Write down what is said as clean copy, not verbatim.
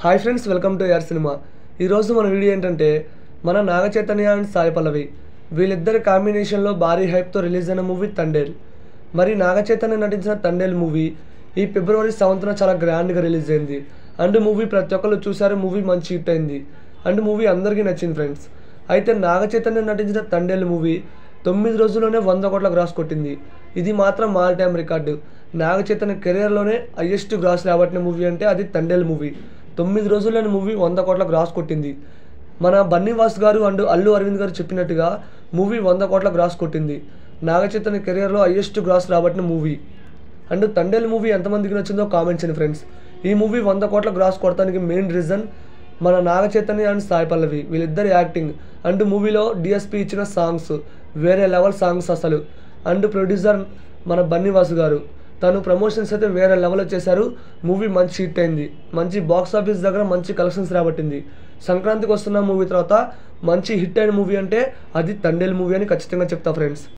Hi friends, welcome to యార్ cinema. ఈరోజు మన వీడియో ఏంటంటే మన నాగ చైతన్య అండ్ సాయి పల్లవి వీళ్ళిద్దరి కాంబినేషన్లో భారీ హైప్తో రిలీజ్ అయిన మూవీ తండేల్. మరి నాగ చైతన్య నటించిన తండేల్ మూవీ ఈ ఫిబ్రవరి 7న చాలా గ్రాండ్గా రిలీజ్ అయింది. అండ్ మూవీ ప్రతి ఒక్కరు చూసారు. మూవీ మంచి హిట్ అయింది అండ్ మూవీ అందరికీ నచ్చింది ఫ్రెండ్స్. అయితే నాగ చైతన్య నటించిన తండేల్ మూవీ 9 రోజుల్లోనే 100 కోట్ల గ్రాస్ కొట్టింది. ఇది మాత్రం all time record. Naga Chaitanya కెరియర్లోనే highest gross రాబట్టిన మూవీ అంటే అది తండేల్ మూవీ. 9 రోజుల్లోని మూవీ 100 కోట్ల గ్రాస్ కొట్టింది. మన బన్నీవాస్ గారు అండ్ అల్లు అరవింద్ గారు చెప్పినట్టుగా మూవీ 100 కోట్ల గ్రాస్ కొట్టింది. నాగ చైతన్య కెరియర్లో హైయెస్ట్ గ్రాస్ రాబట్టిన మూవీ. అండ్ తండేల్ మూవీ ఎంతమందికి నచ్చిందో కామెంట్ చేయండి ఫ్రెండ్స్. ఈ మూవీ 100 కోట్ల గ్రాస్ కొడటానికి మెయిన్ రీజన్ మన నాగ చైతన్య అండ్ సాయి పల్లవి వీళ్ళిద్దరి యాక్టింగ్ అండ్ మూవీలో డిఎస్పి ఇచ్చిన సాంగ్స్ వేరే లెవెల్ సాంగ్స్ అసలు. అండ్ ప్రొడ్యూసర్ మన బన్నీవాసు గారు తను ప్రమోషన్స్ అయితే వేరే లెవెల్లో చేశారు. మూవీ మంచి హిట్ అయింది. మంచి బాక్స్ ఆఫీస్ దగ్గర మంచి కలెక్షన్స్ రాబట్టింది. సంక్రాంతికి వస్తున్న మూవీ తర్వాత మంచి హిట్ అయిన మూవీ అంటే అది తండేల్ మూవీ అని ఖచ్చితంగా చెప్తా ఫ్రెండ్స్.